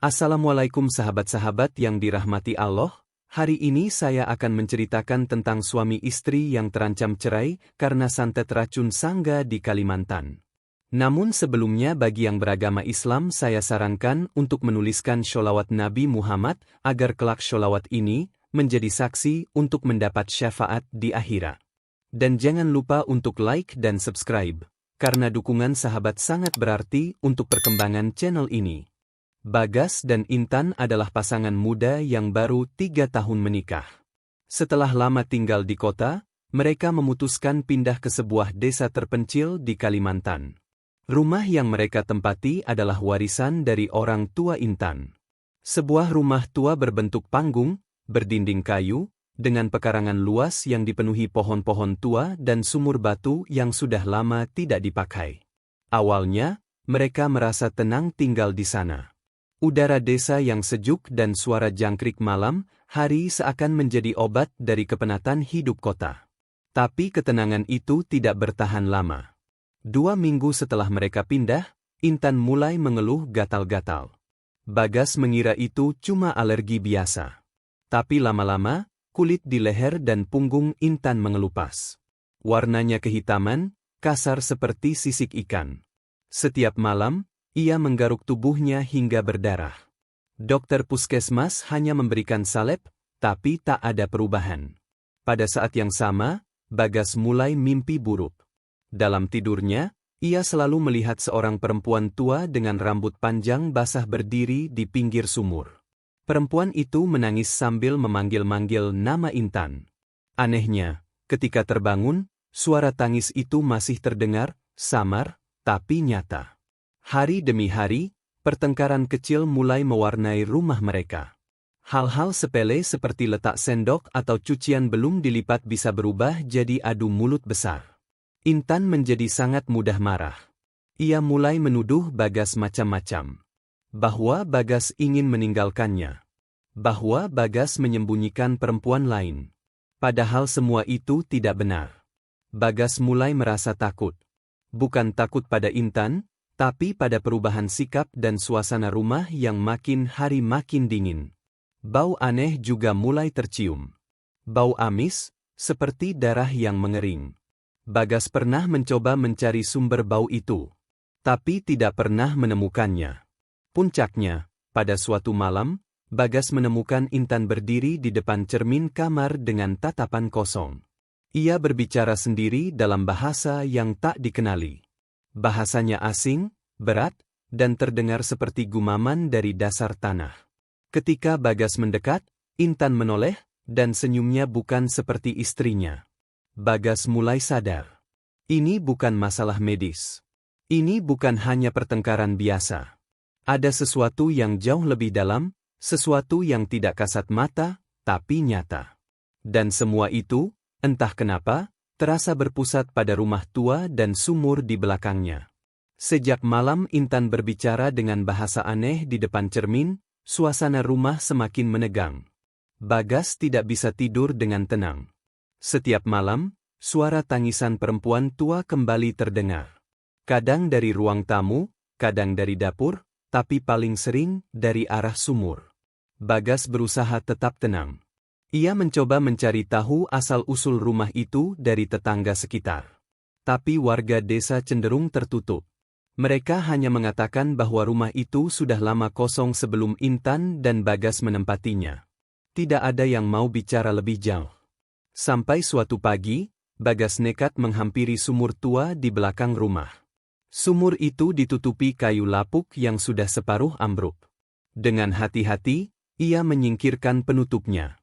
Assalamualaikum sahabat-sahabat yang dirahmati Allah. Hari ini saya akan menceritakan tentang suami istri yang terancam cerai karena santet racun sangga di Kalimantan. Namun sebelumnya bagi yang beragama Islam saya sarankan untuk menuliskan sholawat Nabi Muhammad agar kelak sholawat ini menjadi saksi untuk mendapat syafaat di akhirat. Dan jangan lupa untuk like dan subscribe, karena dukungan sahabat sangat berarti untuk perkembangan channel ini. Bagas dan Intan adalah pasangan muda yang baru 3 tahun menikah. Setelah lama tinggal di kota, mereka memutuskan pindah ke sebuah desa terpencil di Kalimantan. Rumah yang mereka tempati adalah warisan dari orang tua Intan. Sebuah rumah tua berbentuk panggung, berdinding kayu, dengan pekarangan luas yang dipenuhi pohon-pohon tua dan sumur batu yang sudah lama tidak dipakai. Awalnya, mereka merasa tenang tinggal di sana. Udara desa yang sejuk dan suara jangkrik malam hari seakan menjadi obat dari kepenatan hidup kota. Tapi ketenangan itu tidak bertahan lama. 2 minggu setelah mereka pindah, Intan mulai mengeluh gatal-gatal. Bagas mengira itu cuma alergi biasa. Tapi lama-lama, kulit di leher dan punggung Intan mengelupas. Warnanya kehitaman, kasar seperti sisik ikan. Setiap malam, ia menggaruk tubuhnya hingga berdarah. Dokter puskesmas hanya memberikan salep, tapi tak ada perubahan. Pada saat yang sama, Bagas mulai mimpi buruk. Dalam tidurnya, ia selalu melihat seorang perempuan tua dengan rambut panjang basah berdiri di pinggir sumur. Perempuan itu menangis sambil memanggil-manggil nama Intan. Anehnya, ketika terbangun, suara tangis itu masih terdengar, samar, tapi nyata. Hari demi hari, pertengkaran kecil mulai mewarnai rumah mereka. Hal-hal sepele seperti letak sendok atau cucian belum dilipat bisa berubah jadi adu mulut besar. Intan menjadi sangat mudah marah. Ia mulai menuduh Bagas macam-macam. Bahwa Bagas ingin meninggalkannya. Bahwa Bagas menyembunyikan perempuan lain. Padahal semua itu tidak benar. Bagas mulai merasa takut. Bukan takut pada Intan, tapi pada perubahan sikap dan suasana rumah yang makin hari makin dingin. Bau aneh juga mulai tercium. Bau amis, seperti darah yang mengering. Bagas pernah mencoba mencari sumber bau itu, tapi tidak pernah menemukannya. Puncaknya, pada suatu malam, Bagas menemukan Intan berdiri di depan cermin kamar dengan tatapan kosong. Ia berbicara sendiri dalam bahasa yang tak dikenali. Bahasanya asing, berat, dan terdengar seperti gumaman dari dasar tanah. Ketika Bagas mendekat, Intan menoleh, dan senyumnya bukan seperti istrinya. Bagas mulai sadar. Ini bukan masalah medis. Ini bukan hanya pertengkaran biasa. Ada sesuatu yang jauh lebih dalam, sesuatu yang tidak kasat mata, tapi nyata. Dan semua itu, entah kenapa, terasa berpusat pada rumah tua dan sumur di belakangnya. Sejak malam Intan berbicara dengan bahasa aneh di depan cermin, suasana rumah semakin menegang. Bagas tidak bisa tidur dengan tenang. Setiap malam, suara tangisan perempuan tua kembali terdengar. Kadang dari ruang tamu, kadang dari dapur, tapi paling sering dari arah sumur. Bagas berusaha tetap tenang. Ia mencoba mencari tahu asal-usul rumah itu dari tetangga sekitar. Tapi warga desa cenderung tertutup. Mereka hanya mengatakan bahwa rumah itu sudah lama kosong sebelum Intan dan Bagas menempatinya. Tidak ada yang mau bicara lebih jauh. Sampai suatu pagi, Bagas nekat menghampiri sumur tua di belakang rumah. Sumur itu ditutupi kayu lapuk yang sudah separuh ambruk. Dengan hati-hati, ia menyingkirkan penutupnya.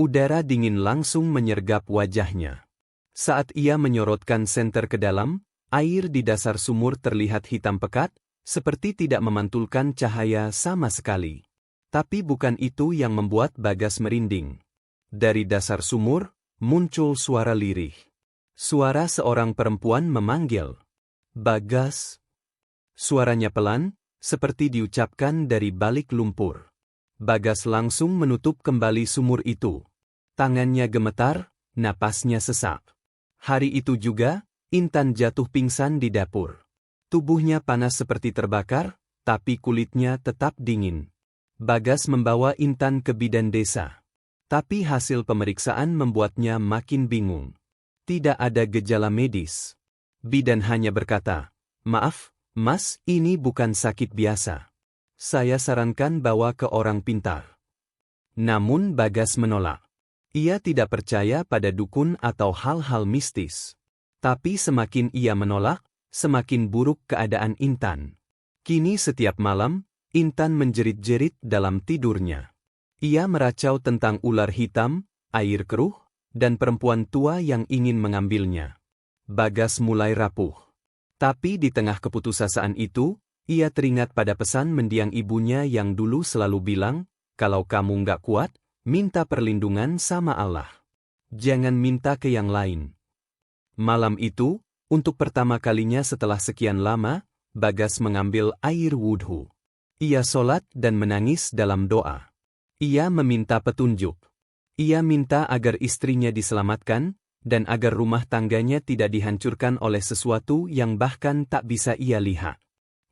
Udara dingin langsung menyergap wajahnya. Saat ia menyorotkan senter ke dalam, air di dasar sumur terlihat hitam pekat, seperti tidak memantulkan cahaya sama sekali. Tapi bukan itu yang membuat Bagas merinding. Dari dasar sumur, muncul suara lirih. Suara seorang perempuan memanggil. Bagas. Suaranya pelan, seperti diucapkan dari balik lumpur. Bagas langsung menutup kembali sumur itu. Tangannya gemetar, napasnya sesak. Hari itu juga, Intan jatuh pingsan di dapur. Tubuhnya panas seperti terbakar, tapi kulitnya tetap dingin. Bagas membawa Intan ke bidan desa. Tapi hasil pemeriksaan membuatnya makin bingung. Tidak ada gejala medis. Bidan hanya berkata, "Maaf, Mas, ini bukan sakit biasa. Saya sarankan bawa ke orang pintar." Namun Bagas menolak. Ia tidak percaya pada dukun atau hal-hal mistis. Tapi semakin ia menolak, semakin buruk keadaan Intan. Kini setiap malam, Intan menjerit-jerit dalam tidurnya. Ia meracau tentang ular hitam, air keruh, dan perempuan tua yang ingin mengambilnya. Bagas mulai rapuh. Tapi di tengah keputusasaan itu, ia teringat pada pesan mendiang ibunya yang dulu selalu bilang, "Kalau kamu nggak kuat, minta perlindungan sama Allah. Jangan minta ke yang lain." Malam itu, untuk pertama kalinya setelah sekian lama, Bagas mengambil air wudhu. Ia sholat dan menangis dalam doa. Ia meminta petunjuk. Ia minta agar istrinya diselamatkan, dan agar rumah tangganya tidak dihancurkan oleh sesuatu yang bahkan tak bisa ia lihat.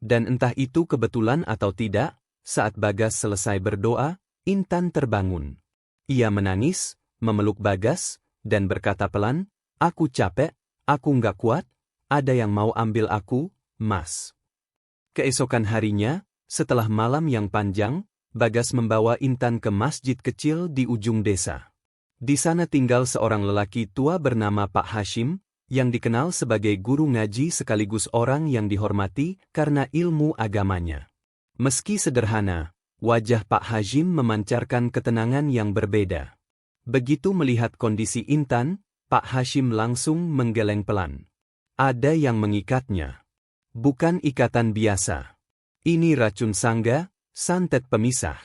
Dan entah itu kebetulan atau tidak, saat Bagas selesai berdoa, Intan terbangun. Ia menangis, memeluk Bagas, dan berkata pelan, "Aku capek, aku nggak kuat, ada yang mau ambil aku, Mas." Keesokan harinya, setelah malam yang panjang, Bagas membawa Intan ke masjid kecil di ujung desa. Di sana tinggal seorang lelaki tua bernama Pak Hashim, yang dikenal sebagai guru ngaji sekaligus orang yang dihormati karena ilmu agamanya. Meski sederhana, wajah Pak Hashim memancarkan ketenangan yang berbeda. Begitu melihat kondisi Intan, Pak Hashim langsung menggeleng pelan. Ada yang mengikatnya. Bukan ikatan biasa. Ini racun sangga, santet pemisah.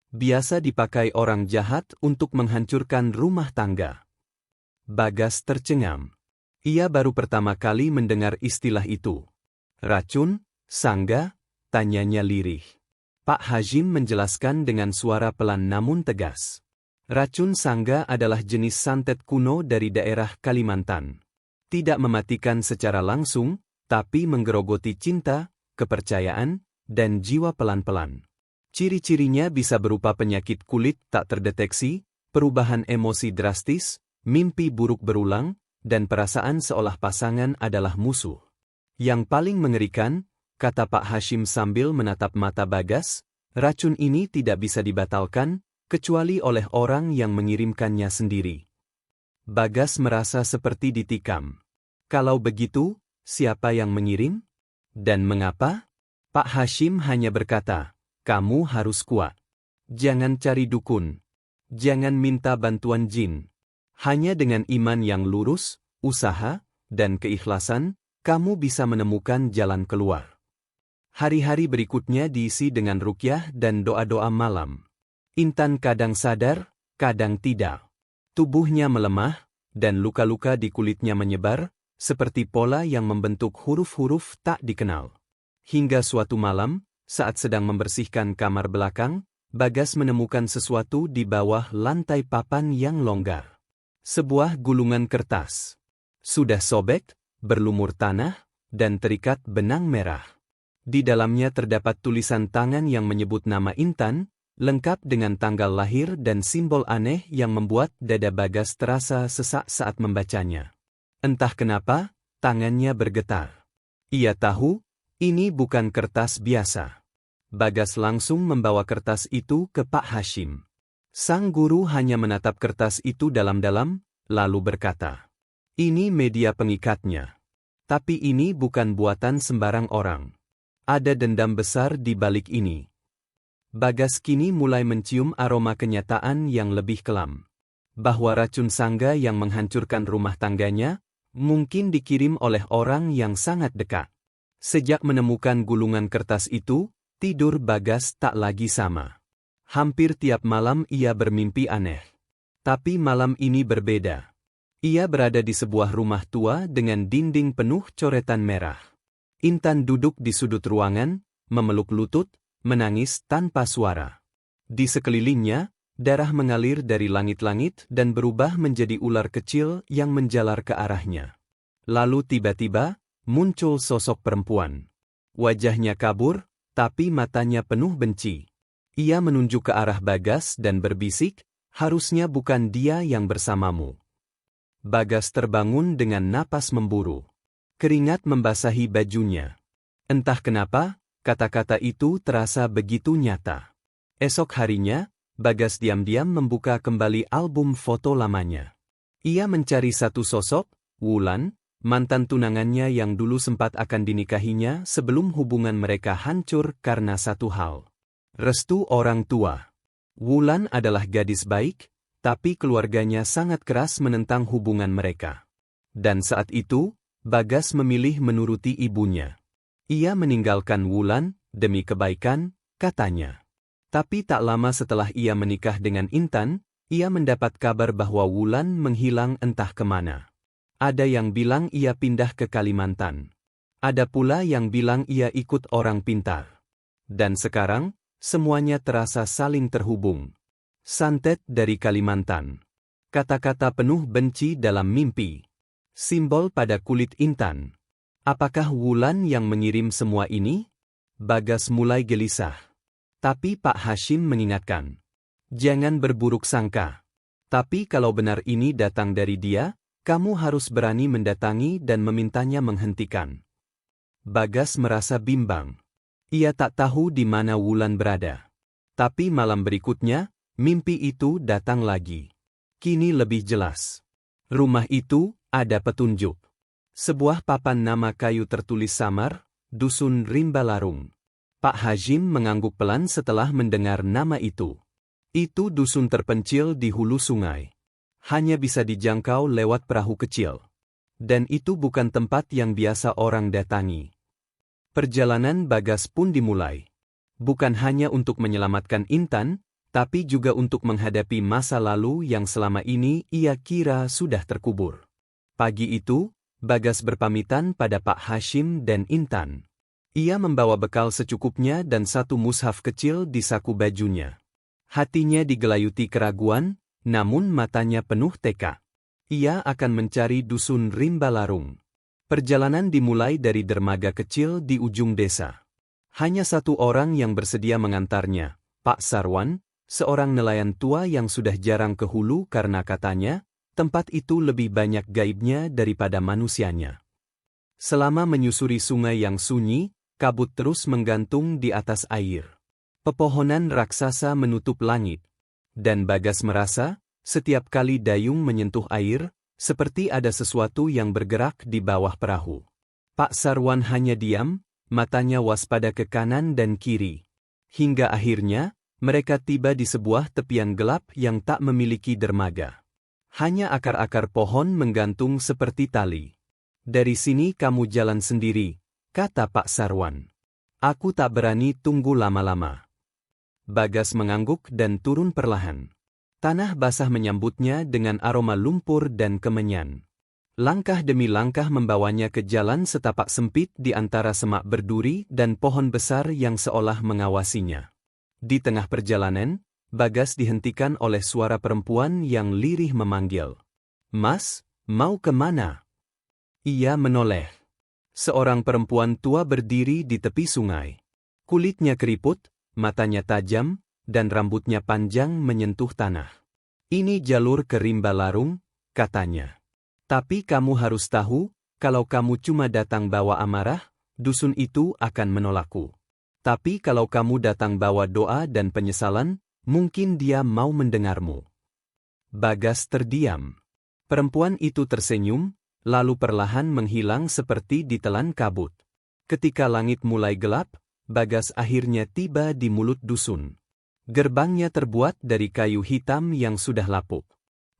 Biasa dipakai orang jahat untuk menghancurkan rumah tangga. Bagas tercengang. Ia baru pertama kali mendengar istilah itu. "Racun, sangga?" tanyanya lirih. Pak Hashim menjelaskan dengan suara pelan namun tegas. Racun sangga adalah jenis santet kuno dari daerah Kalimantan. Tidak mematikan secara langsung, tapi menggerogoti cinta, kepercayaan, dan jiwa pelan-pelan. Ciri-cirinya bisa berupa penyakit kulit tak terdeteksi, perubahan emosi drastis, mimpi buruk berulang, dan perasaan seolah pasangan adalah musuh. Yang paling mengerikan, kata Pak Hashim sambil menatap mata Bagas, racun ini tidak bisa dibatalkan, kecuali oleh orang yang mengirimkannya sendiri. Bagas merasa seperti ditikam. Kalau begitu, siapa yang mengirim? Dan mengapa? Pak Hashim hanya berkata, "Kamu harus kuat. Jangan cari dukun. Jangan minta bantuan jin. Hanya dengan iman yang lurus, usaha, dan keikhlasan, kamu bisa menemukan jalan keluar." Hari-hari berikutnya diisi dengan ruqyah dan doa-doa malam. Intan kadang sadar, kadang tidak. Tubuhnya melemah, dan luka-luka di kulitnya menyebar, seperti pola yang membentuk huruf-huruf tak dikenal. Hingga suatu malam, saat sedang membersihkan kamar belakang, Bagas menemukan sesuatu di bawah lantai papan yang longgar. Sebuah gulungan kertas. Sudah sobek, berlumur tanah, dan terikat benang merah. Di dalamnya terdapat tulisan tangan yang menyebut nama Intan, lengkap dengan tanggal lahir dan simbol aneh yang membuat dada Bagas terasa sesak saat membacanya. Entah kenapa, tangannya bergetar. Ia tahu, ini bukan kertas biasa. Bagas langsung membawa kertas itu ke Pak Hashim. Sang guru hanya menatap kertas itu dalam-dalam, lalu berkata, "Ini media pengikatnya. Tapi ini bukan buatan sembarang orang. Ada dendam besar di balik ini." Bagas kini mulai mencium aroma kenyataan yang lebih kelam. Bahwa racun sangga yang menghancurkan rumah tangganya, mungkin dikirim oleh orang yang sangat dekat. Sejak menemukan gulungan kertas itu, tidur Bagas tak lagi sama. Hampir tiap malam ia bermimpi aneh. Tapi malam ini berbeda. Ia berada di sebuah rumah tua dengan dinding penuh coretan merah. Intan duduk di sudut ruangan, memeluk lutut, menangis tanpa suara. Di sekelilingnya, darah mengalir dari langit-langit dan berubah menjadi ular kecil yang menjalar ke arahnya. Lalu tiba-tiba, muncul sosok perempuan. Wajahnya kabur, tapi matanya penuh benci. Ia menunjuk ke arah Bagas dan berbisik, harusnya bukan dia yang bersamamu. Bagas terbangun dengan napas memburu. Keringat membasahi bajunya. Entah kenapa, kata-kata itu terasa begitu nyata. Esok harinya, Bagas diam-diam membuka kembali album foto lamanya. Ia mencari satu sosok, Wulan, mantan tunangannya yang dulu sempat akan dinikahinya sebelum hubungan mereka hancur karena satu hal. Restu orang tua. Wulan adalah gadis baik, tapi keluarganya sangat keras menentang hubungan mereka. Dan saat itu, Bagas memilih menuruti ibunya. Ia meninggalkan Wulan demi kebaikan, katanya. Tapi tak lama setelah ia menikah dengan Intan, ia mendapat kabar bahwa Wulan menghilang entah kemana. Ada yang bilang ia pindah ke Kalimantan. Ada pula yang bilang ia ikut orang pintar. Dan sekarang, semuanya terasa saling terhubung. Santet dari Kalimantan. Kata-kata penuh benci dalam mimpi. Simbol pada kulit Intan. Apakah Wulan yang mengirim semua ini? Bagas mulai gelisah. Tapi Pak Hashim mengingatkan. Jangan berburuk sangka. Tapi kalau benar ini datang dari dia, kamu harus berani mendatangi dan memintanya menghentikan. Bagas merasa bimbang. Ia tak tahu di mana Wulan berada. Tapi malam berikutnya, mimpi itu datang lagi. Kini lebih jelas. Rumah itu, ada petunjuk. Sebuah papan nama kayu tertulis samar, Dusun Rimba Larung. Pak Hashim mengangguk pelan setelah mendengar nama itu. Itu dusun terpencil di hulu sungai. Hanya bisa dijangkau lewat perahu kecil. Dan itu bukan tempat yang biasa orang datangi. Perjalanan Bagas pun dimulai. Bukan hanya untuk menyelamatkan Intan, tapi juga untuk menghadapi masa lalu yang selama ini ia kira sudah terkubur. Pagi itu, Bagas berpamitan pada Pak Hashim dan Intan. Ia membawa bekal secukupnya dan satu mushaf kecil di saku bajunya. Hatinya digelayuti keraguan, namun matanya penuh tekad. Ia akan mencari dusun Rimba Larung. Perjalanan dimulai dari dermaga kecil di ujung desa. Hanya satu orang yang bersedia mengantarnya, Pak Sarwan, seorang nelayan tua yang sudah jarang ke hulu karena katanya, tempat itu lebih banyak gaibnya daripada manusianya. Selama menyusuri sungai yang sunyi, kabut terus menggantung di atas air. Pepohonan raksasa menutup langit. Dan Bagas merasa, setiap kali dayung menyentuh air, seperti ada sesuatu yang bergerak di bawah perahu. Pak Sarwan hanya diam, matanya waspada ke kanan dan kiri. Hingga akhirnya, mereka tiba di sebuah tepian gelap yang tak memiliki dermaga. Hanya akar-akar pohon menggantung seperti tali. Dari sini kamu jalan sendiri, kata Pak Sarwan. Aku tak berani tunggu lama-lama. Bagas mengangguk dan turun perlahan. Tanah basah menyambutnya dengan aroma lumpur dan kemenyan. Langkah demi langkah membawanya ke jalan setapak sempit di antara semak berduri dan pohon besar yang seolah mengawasinya. Di tengah perjalanan, Bagas dihentikan oleh suara perempuan yang lirih memanggil. Mas, mau kemana? Ia menoleh. Seorang perempuan tua berdiri di tepi sungai. Kulitnya keriput, matanya tajam, dan rambutnya panjang menyentuh tanah. Ini jalur ke Rimba Larung, katanya. Tapi kamu harus tahu, kalau kamu cuma datang bawa amarah, dusun itu akan menolakku. Tapi kalau kamu datang bawa doa dan penyesalan, mungkin dia mau mendengarmu. Bagas terdiam. Perempuan itu tersenyum, lalu perlahan menghilang seperti ditelan kabut. Ketika langit mulai gelap, Bagas akhirnya tiba di mulut dusun. Gerbangnya terbuat dari kayu hitam yang sudah lapuk.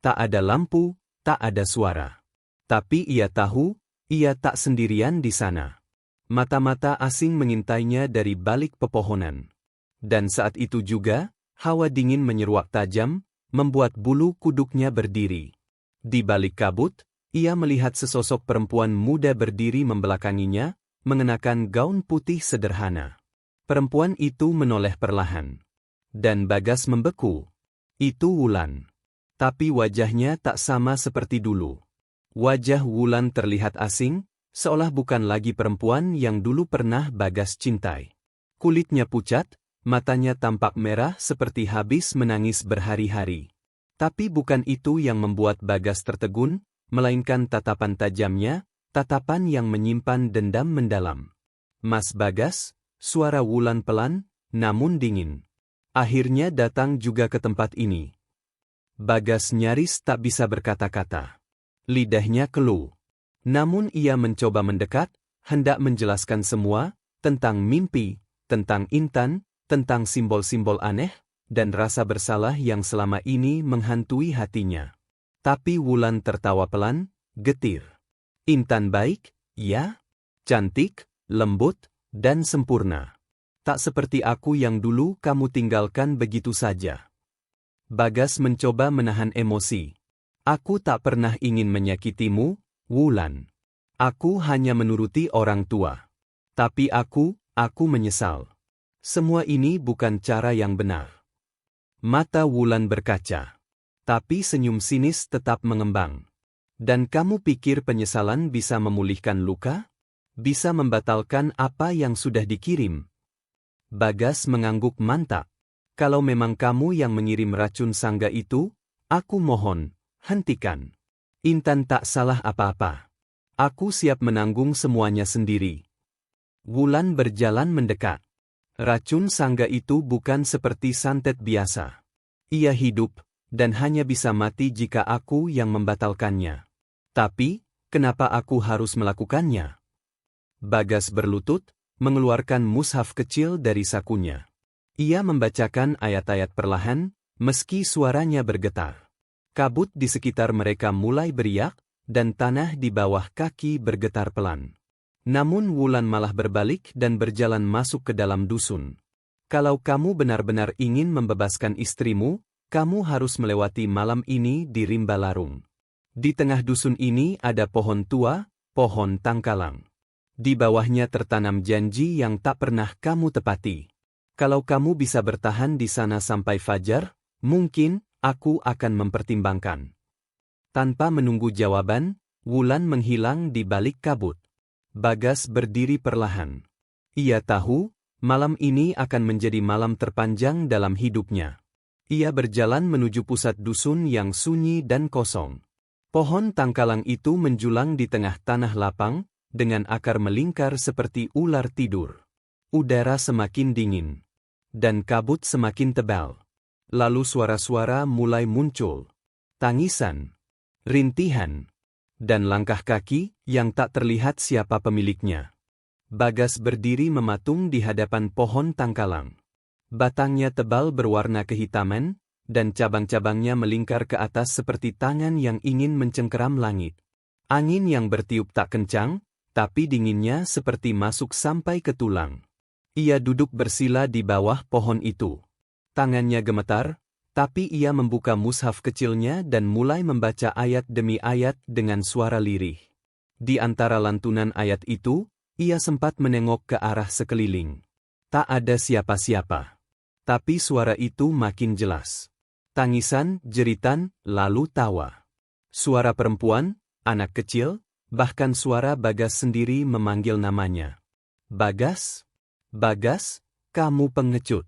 Tak ada lampu, tak ada suara. Tapi ia tahu, ia tak sendirian di sana. Mata-mata asing mengintainya dari balik pepohonan. Dan saat itu juga, hawa dingin menyeruak tajam, membuat bulu kuduknya berdiri. Di balik kabut, ia melihat sesosok perempuan muda berdiri membelakanginya, mengenakan gaun putih sederhana. Perempuan itu menoleh perlahan. Dan Bagas membeku. Itu Wulan. Tapi wajahnya tak sama seperti dulu. Wajah Wulan terlihat asing, seolah bukan lagi perempuan yang dulu pernah Bagas cintai. Kulitnya pucat, Matanya tampak merah seperti habis menangis berhari-hari. Tapi bukan itu yang membuat Bagas tertegun, melainkan tatapan tajamnya, tatapan yang menyimpan dendam mendalam. "Mas Bagas," suara Wulan pelan, namun dingin. "Akhirnya datang juga ke tempat ini." Bagas nyaris tak bisa berkata-kata. Lidahnya keluh. Namun ia mencoba mendekat, hendak menjelaskan semua, tentang mimpi, tentang Intan, tentang simbol-simbol aneh, dan rasa bersalah yang selama ini menghantui hatinya. Tapi Wulan tertawa pelan, getir. "Intan baik, ya? Cantik, lembut, dan sempurna. Tak seperti aku yang dulu kamu tinggalkan begitu saja." Bagas mencoba menahan emosi. "Aku tak pernah ingin menyakitimu, Wulan. Aku hanya menuruti orang tua. Tapi aku menyesal. Semua ini bukan cara yang benar." Mata Wulan berkaca. Tapi senyum sinis tetap mengembang. "Dan kamu pikir penyesalan bisa memulihkan luka? Bisa membatalkan apa yang sudah dikirim?" Bagas mengangguk mantap. "Kalau memang kamu yang mengirim racun sangga itu, aku mohon, hentikan. Intan tak salah apa-apa. Aku siap menanggung semuanya sendiri." Wulan berjalan mendekat. Racun sangga itu bukan seperti santet biasa. Ia hidup, dan hanya bisa mati jika aku yang membatalkannya. Tapi, kenapa aku harus melakukannya? Bagas berlutut, mengeluarkan mushaf kecil dari sakunya. Ia membacakan ayat-ayat perlahan, meski suaranya bergetar. Kabut di sekitar mereka mulai beriak, dan tanah di bawah kaki bergetar pelan. Namun Wulan malah berbalik dan berjalan masuk ke dalam dusun. "Kalau kamu benar-benar ingin membebaskan istrimu, kamu harus melewati malam ini di rimba larung. Di tengah dusun ini ada pohon tua, pohon tangkalang. Di bawahnya tertanam janji yang tak pernah kamu tepati. Kalau kamu bisa bertahan di sana sampai fajar, mungkin aku akan mempertimbangkan." Tanpa menunggu jawaban, Wulan menghilang di balik kabut. Bagas berdiri perlahan. Ia tahu, malam ini akan menjadi malam terpanjang dalam hidupnya. Ia berjalan menuju pusat dusun yang sunyi dan kosong. Pohon tangkalang itu menjulang di tengah tanah lapang, dengan akar melingkar seperti ular tidur. Udara semakin dingin. Dan kabut semakin tebal. Lalu suara-suara mulai muncul. Tangisan. Rintihan. Dan langkah kaki yang tak terlihat siapa pemiliknya. Bagas berdiri mematung di hadapan pohon tangkalang. Batangnya tebal berwarna kehitaman, dan cabang-cabangnya melingkar ke atas seperti tangan yang ingin mencengkeram langit. Angin yang bertiup tak kencang, tapi dinginnya seperti masuk sampai ke tulang. Ia duduk bersila di bawah pohon itu. Tangannya gemetar, tapi ia membuka mushaf kecilnya dan mulai membaca ayat demi ayat dengan suara lirih. Di antara lantunan ayat itu, ia sempat menengok ke arah sekeliling. Tak ada siapa-siapa. Tapi suara itu makin jelas. Tangisan, jeritan, lalu tawa. Suara perempuan, anak kecil, bahkan suara Bagas sendiri memanggil namanya. "Bagas? Bagas, kamu pengecut."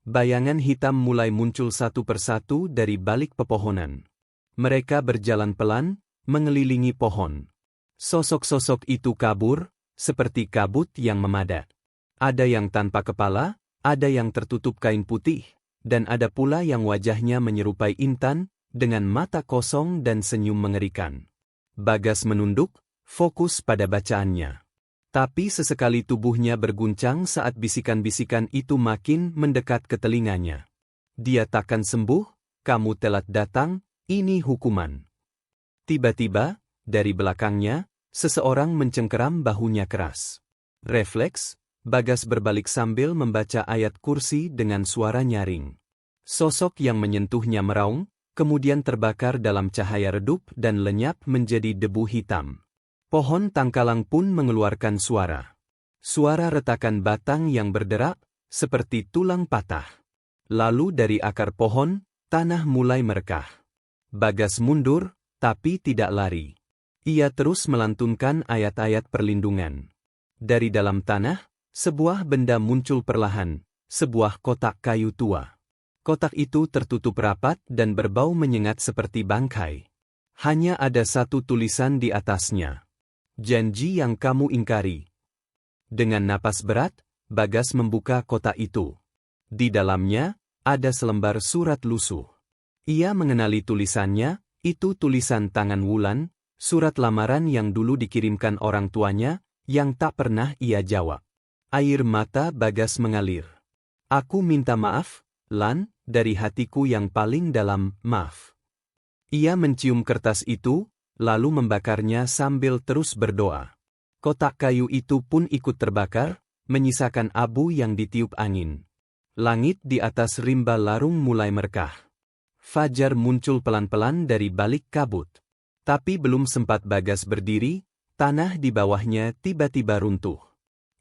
Bayangan hitam mulai muncul satu persatu dari balik pepohonan. Mereka berjalan pelan, mengelilingi pohon. Sosok-sosok itu kabur, seperti kabut yang memadat. Ada yang tanpa kepala, ada yang tertutup kain putih, dan ada pula yang wajahnya menyerupai Intan, dengan mata kosong dan senyum mengerikan. Bagas menunduk, fokus pada bacaannya. Tapi sesekali tubuhnya berguncang saat bisikan-bisikan itu makin mendekat ke telinganya. "Dia takkan sembuh, kamu telat datang, ini hukuman." Tiba-tiba, dari belakangnya, seseorang mencengkeram bahunya keras. Refleks, Bagas berbalik sambil membaca ayat kursi dengan suara nyaring. Sosok yang menyentuhnya meraung, kemudian terbakar dalam cahaya redup dan lenyap menjadi debu hitam. Pohon tangkalang pun mengeluarkan suara. Suara retakan batang yang berderak, seperti tulang patah. Lalu dari akar pohon, tanah mulai merekah. Bagas mundur, tapi tidak lari. Ia terus melantunkan ayat-ayat perlindungan. Dari dalam tanah, sebuah benda muncul perlahan, sebuah kotak kayu tua. Kotak itu tertutup rapat dan berbau menyengat seperti bangkai. Hanya ada satu tulisan di atasnya. Janji yang kamu ingkari. Dengan napas berat, Bagas membuka kotak itu. Di dalamnya, ada selembar surat lusuh. Ia mengenali tulisannya, itu tulisan tangan Wulan, surat lamaran yang dulu dikirimkan orang tuanya, yang tak pernah ia jawab. Air mata Bagas mengalir. Aku minta maaf, Lan, dari hatiku yang paling dalam, maaf. Ia mencium kertas itu, lalu membakarnya sambil terus berdoa. Kotak kayu itu pun ikut terbakar, menyisakan abu yang ditiup angin. Langit di atas rimba larung mulai merkah. Fajar muncul pelan-pelan dari balik kabut. Tapi belum sempat Bagas berdiri, tanah di bawahnya tiba-tiba runtuh.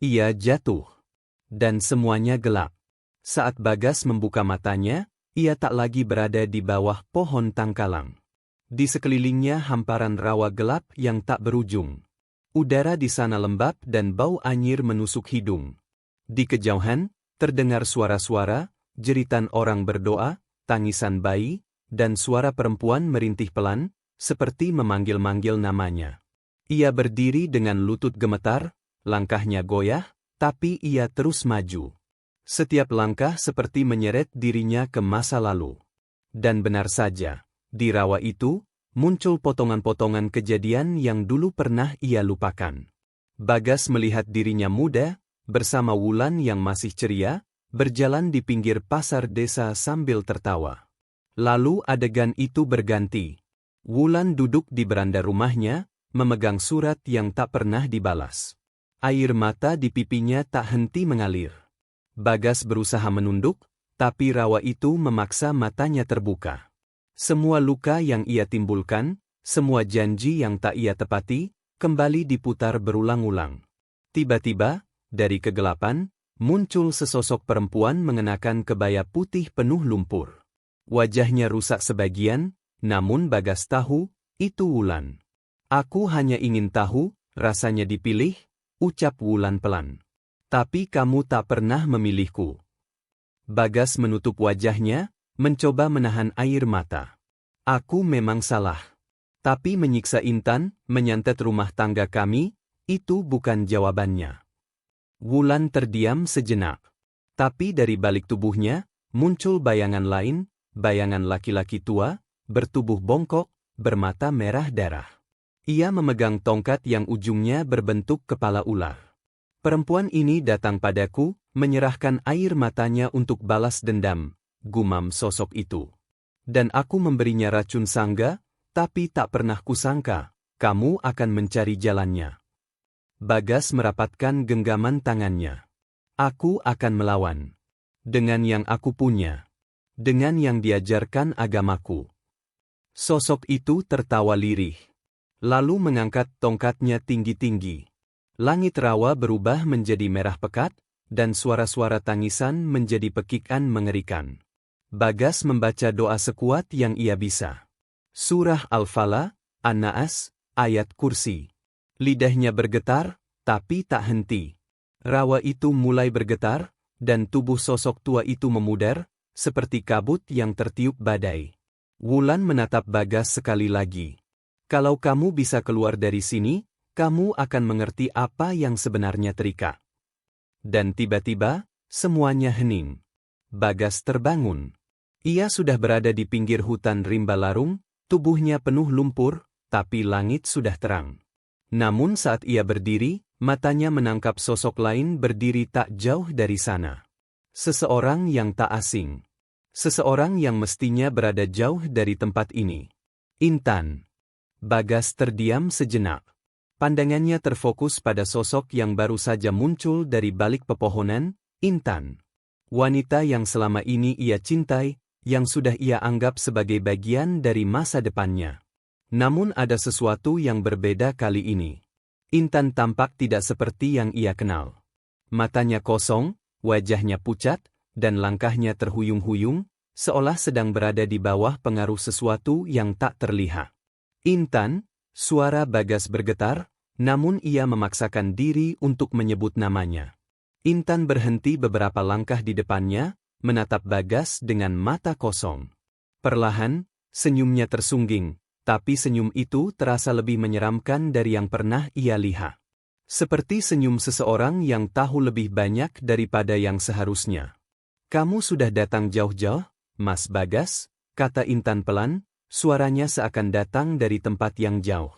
Ia jatuh. Dan semuanya gelap. Saat Bagas membuka matanya, ia tak lagi berada di bawah pohon tangkalang. Di sekelilingnya hamparan rawa gelap yang tak berujung. Udara di sana lembab dan bau anyir menusuk hidung. Di kejauhan, terdengar suara-suara, jeritan orang berdoa, tangisan bayi, dan suara perempuan merintih pelan, seperti memanggil-manggil namanya. Ia berdiri dengan lutut gemetar, langkahnya goyah, tapi ia terus maju. Setiap langkah seperti menyeret dirinya ke masa lalu. Dan benar saja, di rawa itu, muncul potongan-potongan kejadian yang dulu pernah ia lupakan. Bagas melihat dirinya muda, bersama Wulan yang masih ceria, berjalan di pinggir pasar desa sambil tertawa. Lalu adegan itu berganti. Wulan duduk di beranda rumahnya, memegang surat yang tak pernah dibalas. Air mata di pipinya tak henti mengalir. Bagas berusaha menunduk, tapi rawa itu memaksa matanya terbuka. Semua luka yang ia timbulkan, semua janji yang tak ia tepati, kembali diputar berulang-ulang. Tiba-tiba, dari kegelapan, muncul sesosok perempuan mengenakan kebaya putih penuh lumpur. Wajahnya rusak sebagian, namun Bagas tahu, itu Wulan. Aku hanya ingin tahu, rasanya dipilih, ucap Wulan pelan. Tapi kamu tak pernah memilihku. Bagas menutup wajahnya, mencoba menahan air mata. Aku memang salah. Tapi menyiksa Intan, menyantet rumah tangga kami, itu bukan jawabannya. Wulan terdiam sejenak. Tapi dari balik tubuhnya, muncul bayangan lain, bayangan laki-laki tua, bertubuh bongkok, bermata merah darah. Ia memegang tongkat yang ujungnya berbentuk kepala ular. Perempuan ini datang padaku, menyerahkan air matanya untuk balas dendam, gumam sosok itu. Dan aku memberinya racun sangga, tapi tak pernah kusangka, kamu akan mencari jalannya. Bagas merapatkan genggaman tangannya. Aku akan melawan. Dengan yang aku punya. Dengan yang diajarkan agamaku. Sosok itu tertawa lirih. Lalu mengangkat tongkatnya tinggi-tinggi. Langit rawa berubah menjadi merah pekat, dan suara-suara tangisan menjadi pekikan mengerikan. Bagas membaca doa sekuat yang ia bisa. Surah Al-Falaq, An-Naas, ayat kursi. Lidahnya bergetar, tapi tak henti. Rawa itu mulai bergetar, dan tubuh sosok tua itu memudar, seperti kabut yang tertiup badai. Wulan menatap Bagas sekali lagi. Kalau kamu bisa keluar dari sini, kamu akan mengerti apa yang sebenarnya terikat. Dan tiba-tiba, semuanya hening. Bagas terbangun. Ia sudah berada di pinggir hutan rimba larung, tubuhnya penuh lumpur, tapi langit sudah terang. Namun saat ia berdiri, matanya menangkap sosok lain berdiri tak jauh dari sana. Seseorang yang tak asing. Seseorang yang mestinya berada jauh dari tempat ini. Intan. Bagas terdiam sejenak. Pandangannya terfokus pada sosok yang baru saja muncul dari balik pepohonan, Intan. Wanita yang selama ini ia cintai, yang sudah ia anggap sebagai bagian dari masa depannya. Namun ada sesuatu yang berbeda kali ini. Intan tampak tidak seperti yang ia kenal. Matanya kosong, wajahnya pucat, dan langkahnya terhuyung-huyung, seolah sedang berada di bawah pengaruh sesuatu yang tak terlihat. Intan, suara Bagas bergetar, namun ia memaksakan diri untuk menyebut namanya. Intan berhenti beberapa langkah di depannya, menatap Bagas dengan mata kosong. Perlahan, senyumnya tersungging, tapi senyum itu terasa lebih menyeramkan dari yang pernah ia lihat. Seperti senyum seseorang yang tahu lebih banyak daripada yang seharusnya. "Kamu sudah datang jauh-jauh, Mas Bagas," kata Intan pelan, suaranya seakan datang dari tempat yang jauh.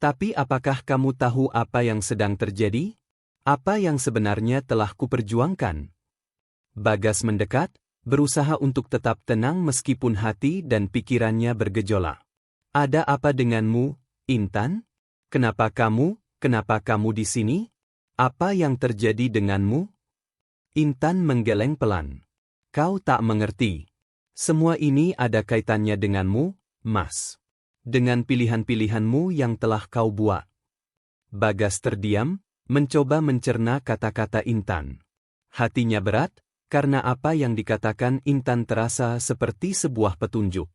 "Tapi apakah kamu tahu apa yang sedang terjadi? Apa yang sebenarnya telah kuperjuangkan?" Bagas mendekat, berusaha untuk tetap tenang meskipun hati dan pikirannya bergejolak. "Ada apa denganmu, Intan? Kenapa kamu di sini? Apa yang terjadi denganmu?" Intan menggeleng pelan. "Kau tak mengerti. Semua ini ada kaitannya denganmu, Mas. Dengan pilihan-pilihanmu yang telah kau buat." Bagas terdiam, mencoba mencerna kata-kata Intan. Hatinya berat, karena apa yang dikatakan Intan terasa seperti sebuah petunjuk.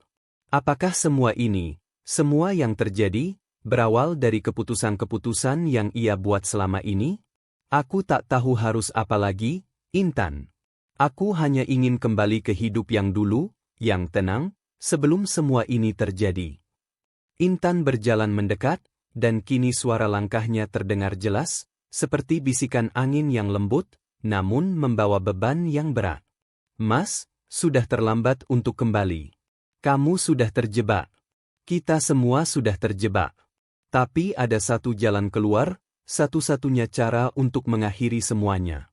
Apakah semua ini, semua yang terjadi, berawal dari keputusan-keputusan yang ia buat selama ini? "Aku tak tahu harus apa lagi, Intan. Aku hanya ingin kembali ke hidup yang dulu, yang tenang, sebelum semua ini terjadi." Intan berjalan mendekat, dan kini suara langkahnya terdengar jelas, seperti bisikan angin yang lembut, namun membawa beban yang berat. "Mas, sudah terlambat untuk kembali. Kamu sudah terjebak. Kita semua sudah terjebak. Tapi ada satu jalan keluar, satu-satunya cara untuk mengakhiri semuanya."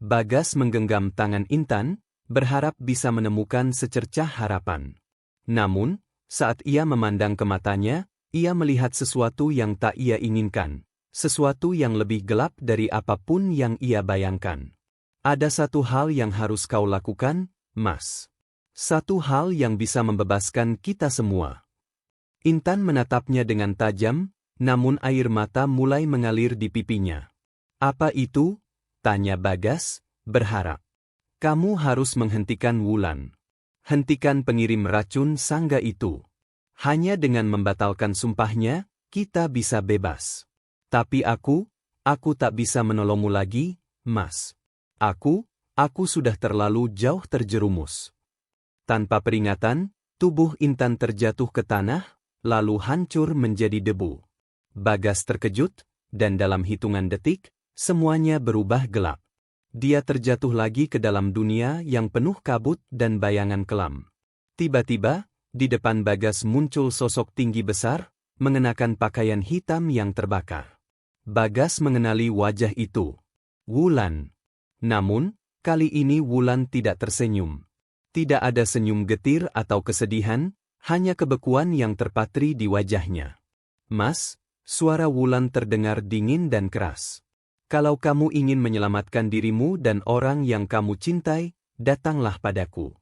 Bagas menggenggam tangan Intan, berharap bisa menemukan secercah harapan. Namun, saat ia memandang ke matanya, ia melihat sesuatu yang tak ia inginkan. Sesuatu yang lebih gelap dari apapun yang ia bayangkan. "Ada satu hal yang harus kau lakukan, Mas. Satu hal yang bisa membebaskan kita semua." Intan menatapnya dengan tajam, namun air mata mulai mengalir di pipinya. "Apa itu?" tanya Bagas, berharap. "Kamu harus menghentikan Wulan. Hentikan pengirim racun sangga itu. Hanya dengan membatalkan sumpahnya, kita bisa bebas. Tapi aku tak bisa menolongmu lagi, Mas. Aku sudah terlalu jauh terjerumus." Tanpa peringatan, tubuh Intan terjatuh ke tanah, lalu hancur menjadi debu. Bagas terkejut, dan dalam hitungan detik, semuanya berubah gelap. Dia terjatuh lagi ke dalam dunia yang penuh kabut dan bayangan kelam. Tiba-tiba, di depan Bagas muncul sosok tinggi besar, mengenakan pakaian hitam yang terbakar. Bagas mengenali wajah itu. Wulan. Namun, kali ini Wulan tidak tersenyum. Tidak ada senyum getir atau kesedihan, hanya kebekuan yang terpatri di wajahnya. "Mas," suara Wulan terdengar dingin dan keras. "Kalau kamu ingin menyelamatkan dirimu dan orang yang kamu cintai, datanglah padaku.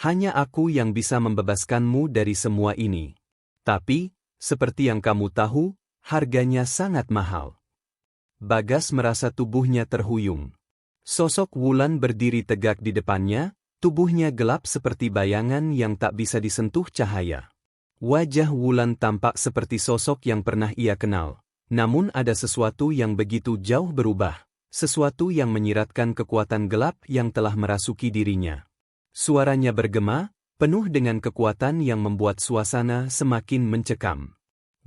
Hanya aku yang bisa membebaskanmu dari semua ini. Tapi, seperti yang kamu tahu, harganya sangat mahal." Bagas merasa tubuhnya terhuyung. Sosok Wulan berdiri tegak di depannya, tubuhnya gelap seperti bayangan yang tak bisa disentuh cahaya. Wajah Wulan tampak seperti sosok yang pernah ia kenal, namun ada sesuatu yang begitu jauh berubah, sesuatu yang menyiratkan kekuatan gelap yang telah merasuki dirinya. Suaranya bergema, penuh dengan kekuatan yang membuat suasana semakin mencekam.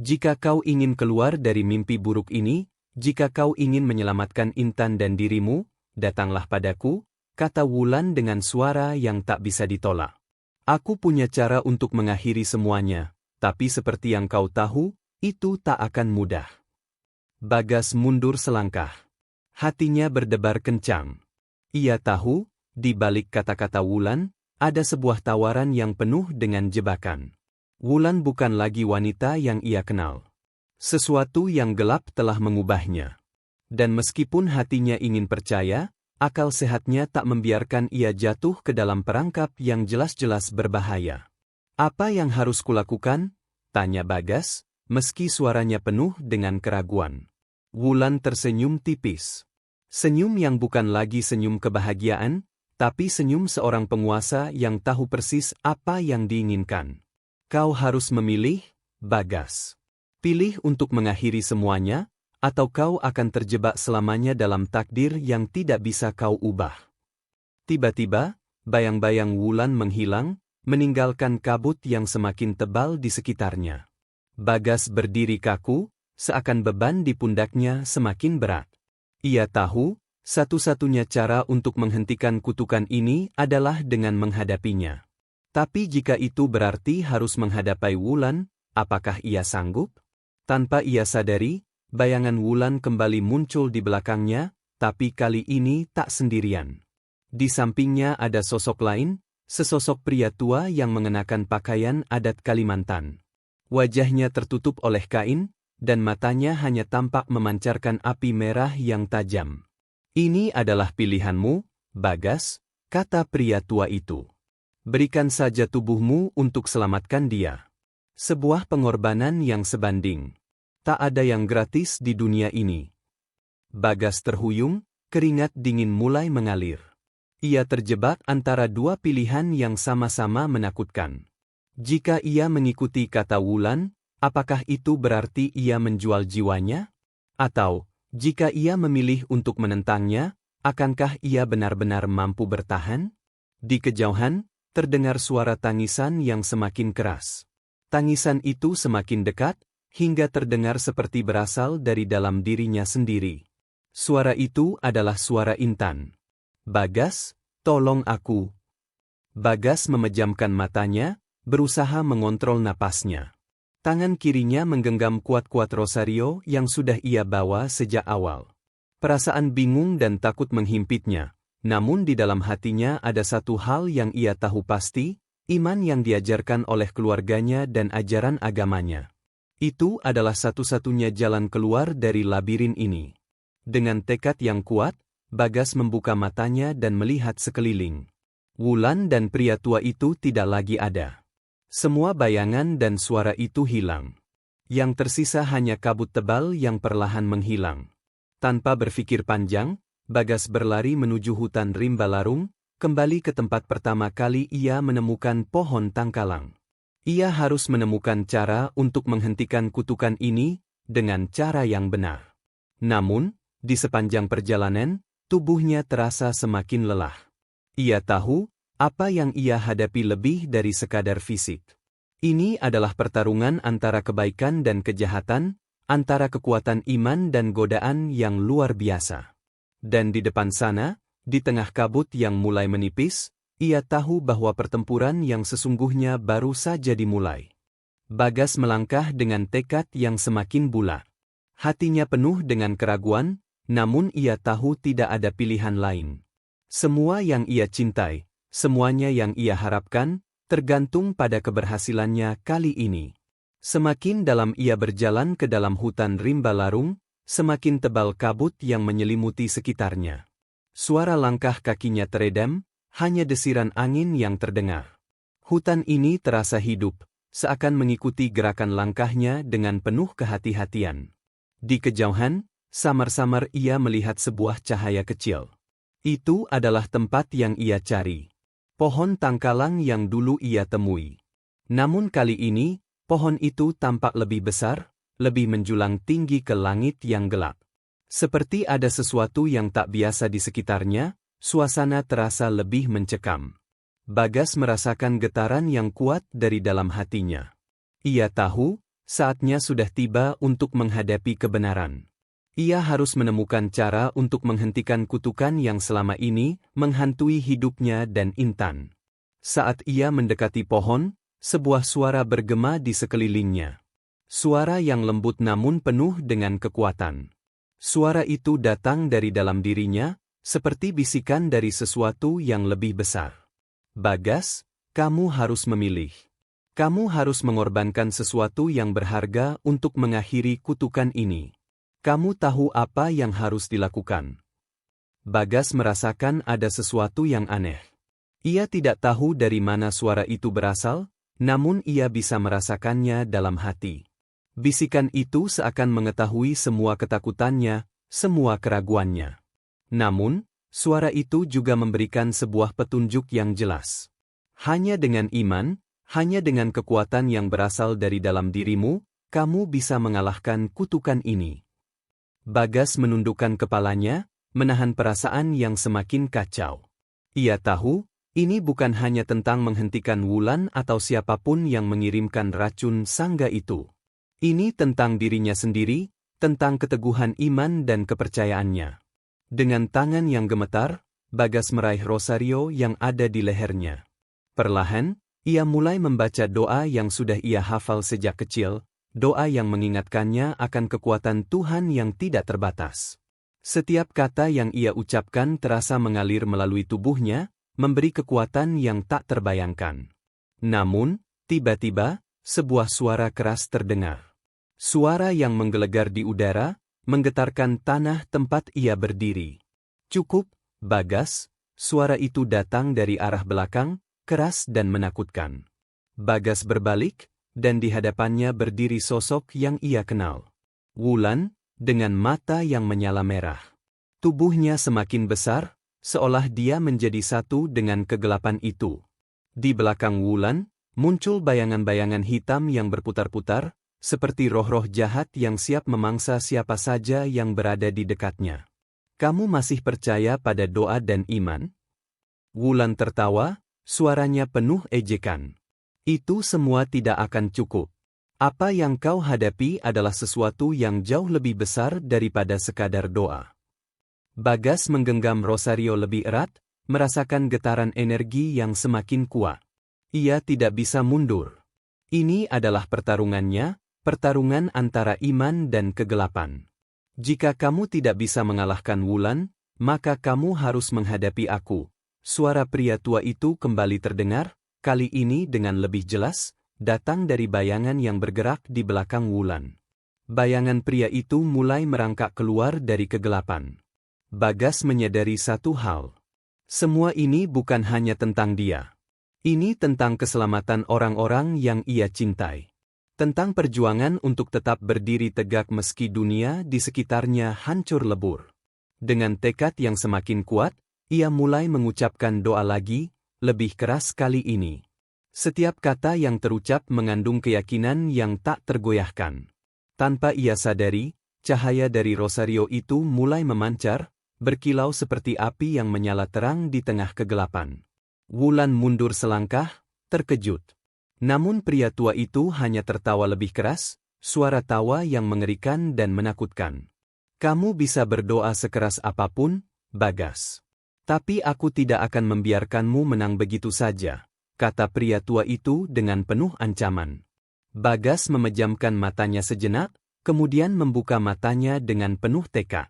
"Jika kau ingin keluar dari mimpi buruk ini, jika kau ingin menyelamatkan Intan dan dirimu, datanglah padaku," kata Wulan dengan suara yang tak bisa ditolak. "Aku punya cara untuk mengakhiri semuanya, tapi seperti yang kau tahu, itu tak akan mudah." Bagas mundur selangkah. Hatinya berdebar kencang. Ia tahu, di balik kata-kata Wulan, ada sebuah tawaran yang penuh dengan jebakan. Wulan bukan lagi wanita yang ia kenal. Sesuatu yang gelap telah mengubahnya. Dan meskipun hatinya ingin percaya, akal sehatnya tak membiarkan ia jatuh ke dalam perangkap yang jelas-jelas berbahaya. "Apa yang harus kulakukan?" tanya Bagas, meski suaranya penuh dengan keraguan. Wulan tersenyum tipis. Senyum yang bukan lagi senyum kebahagiaan, tapi senyum seorang penguasa yang tahu persis apa yang diinginkan. "Kau harus memilih, Bagas. Pilih untuk mengakhiri semuanya, atau kau akan terjebak selamanya dalam takdir yang tidak bisa kau ubah. Tiba-tiba, bayang-bayang Wulan menghilang, meninggalkan kabut yang semakin tebal di sekitarnya. Bagas berdiri kaku, seakan beban di pundaknya semakin berat. Ia tahu, satu-satunya cara untuk menghentikan kutukan ini adalah dengan menghadapinya. Tapi jika itu berarti harus menghadapi Wulan, apakah ia sanggup? Tanpa ia sadari, bayangan Wulan kembali muncul di belakangnya, tapi kali ini tak sendirian. Di sampingnya ada sosok lain, sesosok pria tua yang mengenakan pakaian adat Kalimantan. Wajahnya tertutup oleh kain, dan matanya hanya tampak memancarkan api merah yang tajam. Ini adalah pilihanmu, Bagas, kata pria tua itu. Berikan saja tubuhmu untuk selamatkan dia. Sebuah pengorbanan yang sebanding. Tak ada yang gratis di dunia ini. Bagas terhuyung, keringat dingin mulai mengalir. Ia terjebak antara dua pilihan yang sama-sama menakutkan. Jika ia mengikuti kata Wulan, apakah itu berarti ia menjual jiwanya? Atau, jika ia memilih untuk menentangnya, akankah ia benar-benar mampu bertahan? Di kejauhan, terdengar suara tangisan yang semakin keras. Tangisan itu semakin dekat, hingga terdengar seperti berasal dari dalam dirinya sendiri. Suara itu adalah suara Intan. Bagas, tolong aku. Bagas memejamkan matanya, berusaha mengontrol napasnya. Tangan kirinya menggenggam kuat-kuat rosario yang sudah ia bawa sejak awal. Perasaan bingung dan takut menghimpitnya, namun di dalam hatinya ada satu hal yang ia tahu pasti, iman yang diajarkan oleh keluarganya dan ajaran agamanya. Itu adalah satu-satunya jalan keluar dari labirin ini. Dengan tekad yang kuat, Bagas membuka matanya dan melihat sekeliling. Wulan dan pria tua itu tidak lagi ada. Semua bayangan dan suara itu hilang. Yang tersisa hanya kabut tebal yang perlahan menghilang. Tanpa berpikir panjang, Bagas berlari menuju hutan rimba larung, kembali ke tempat pertama kali ia menemukan pohon tangkalang. Ia harus menemukan cara untuk menghentikan kutukan ini, dengan cara yang benar. Namun, di sepanjang perjalanan, tubuhnya terasa semakin lelah. Ia tahu, apa yang ia hadapi lebih dari sekadar fisik. Ini adalah pertarungan antara kebaikan dan kejahatan, antara kekuatan iman dan godaan yang luar biasa. Dan di depan sana, di tengah kabut yang mulai menipis, ia tahu bahwa pertempuran yang sesungguhnya baru saja dimulai. Bagas melangkah dengan tekad yang semakin bulat. Hatinya penuh dengan keraguan, namun ia tahu tidak ada pilihan lain. Semua yang ia cintai, semuanya yang ia harapkan, tergantung pada keberhasilannya kali ini. Semakin dalam ia berjalan ke dalam hutan rimba larung, semakin tebal kabut yang menyelimuti sekitarnya. Suara langkah kakinya teredam, hanya desiran angin yang terdengar. Hutan ini terasa hidup, seakan mengikuti gerakan langkahnya dengan penuh kehati-hatian. Di kejauhan, samar-samar ia melihat sebuah cahaya kecil. Itu adalah tempat yang ia cari. Pohon tangkalang yang dulu ia temui. Namun kali ini, pohon itu tampak lebih besar, lebih menjulang tinggi ke langit yang gelap. Seperti ada sesuatu yang tak biasa di sekitarnya, suasana terasa lebih mencekam. Bagas merasakan getaran yang kuat dari dalam hatinya. Ia tahu, saatnya sudah tiba untuk menghadapi kebenaran. Ia harus menemukan cara untuk menghentikan kutukan yang selama ini menghantui hidupnya dan Intan. Saat ia mendekati pohon, sebuah suara bergema di sekelilingnya. Suara yang lembut namun penuh dengan kekuatan. Suara itu datang dari dalam dirinya, seperti bisikan dari sesuatu yang lebih besar. Bagas, kamu harus memilih. Kamu harus mengorbankan sesuatu yang berharga untuk mengakhiri kutukan ini. Kamu tahu apa yang harus dilakukan. Bagas merasakan ada sesuatu yang aneh. Ia tidak tahu dari mana suara itu berasal, namun ia bisa merasakannya dalam hati. Bisikan itu seakan mengetahui semua ketakutannya, semua keraguannya. Namun, suara itu juga memberikan sebuah petunjuk yang jelas. Hanya dengan iman, hanya dengan kekuatan yang berasal dari dalam dirimu, kamu bisa mengalahkan kutukan ini. Bagas menundukkan kepalanya, menahan perasaan yang semakin kacau. Ia tahu, ini bukan hanya tentang menghentikan Wulan atau siapapun yang mengirimkan racun sangga itu. Ini tentang dirinya sendiri, tentang keteguhan iman dan kepercayaannya. Dengan tangan yang gemetar, Bagas meraih rosario yang ada di lehernya. Perlahan, ia mulai membaca doa yang sudah ia hafal sejak kecil, doa yang mengingatkannya akan kekuatan Tuhan yang tidak terbatas. Setiap kata yang ia ucapkan terasa mengalir melalui tubuhnya, memberi kekuatan yang tak terbayangkan. Namun, tiba-tiba, sebuah suara keras terdengar. Suara yang menggelegar di udara, menggetarkan tanah tempat ia berdiri. "Cukup, Bagas," suara itu datang dari arah belakang, keras dan menakutkan. Bagas berbalik, dan di hadapannya berdiri sosok yang ia kenal. Wulan, dengan mata yang menyala merah. Tubuhnya semakin besar, seolah dia menjadi satu dengan kegelapan itu. Di belakang Wulan, muncul bayangan-bayangan hitam yang berputar-putar, seperti roh-roh jahat yang siap memangsa siapa saja yang berada di dekatnya. "Kamu masih percaya pada doa dan iman?" Wulan tertawa, suaranya penuh ejekan. "Itu semua tidak akan cukup. Apa yang kau hadapi adalah sesuatu yang jauh lebih besar daripada sekadar doa." Bagas menggenggam rosario lebih erat, merasakan getaran energi yang semakin kuat. Ia tidak bisa mundur. Ini adalah pertarungannya, pertarungan antara iman dan kegelapan. "Jika kamu tidak bisa mengalahkan Wulan, maka kamu harus menghadapi aku." Suara pria tua itu kembali terdengar, kali ini dengan lebih jelas, datang dari bayangan yang bergerak di belakang Wulan. Bayangan pria itu mulai merangkak keluar dari kegelapan. Bagas menyadari satu hal. Semua ini bukan hanya tentang dia. Ini tentang keselamatan orang-orang yang ia cintai. Tentang perjuangan untuk tetap berdiri tegak meski dunia di sekitarnya hancur lebur. Dengan tekad yang semakin kuat, ia mulai mengucapkan doa lagi, lebih keras kali ini. Setiap kata yang terucap mengandung keyakinan yang tak tergoyahkan. Tanpa ia sadari, cahaya dari rosario itu mulai memancar, berkilau seperti api yang menyala terang di tengah kegelapan. Wulan mundur selangkah, terkejut. Namun pria tua itu hanya tertawa lebih keras, suara tawa yang mengerikan dan menakutkan. "Kamu bisa berdoa sekeras apapun, Bagas. Tapi aku tidak akan membiarkanmu menang begitu saja," kata pria tua itu dengan penuh ancaman. Bagas memejamkan matanya sejenak, kemudian membuka matanya dengan penuh tekad.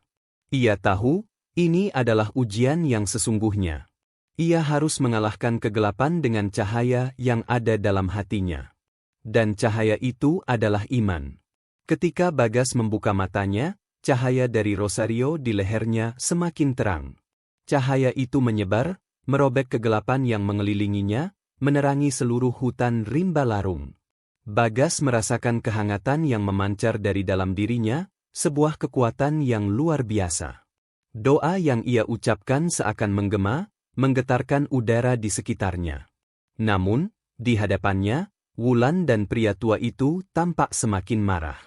Ia tahu, ini adalah ujian yang sesungguhnya. Ia harus mengalahkan kegelapan dengan cahaya yang ada dalam hatinya. Dan cahaya itu adalah iman. Ketika Bagas membuka matanya, cahaya dari rosario di lehernya semakin terang. Cahaya itu menyebar, merobek kegelapan yang mengelilinginya, menerangi seluruh hutan rimba larung. Bagas merasakan kehangatan yang memancar dari dalam dirinya, sebuah kekuatan yang luar biasa. Doa yang ia ucapkan seakan menggema, menggetarkan udara di sekitarnya. Namun, di hadapannya, Wulan dan pria tua itu tampak semakin marah.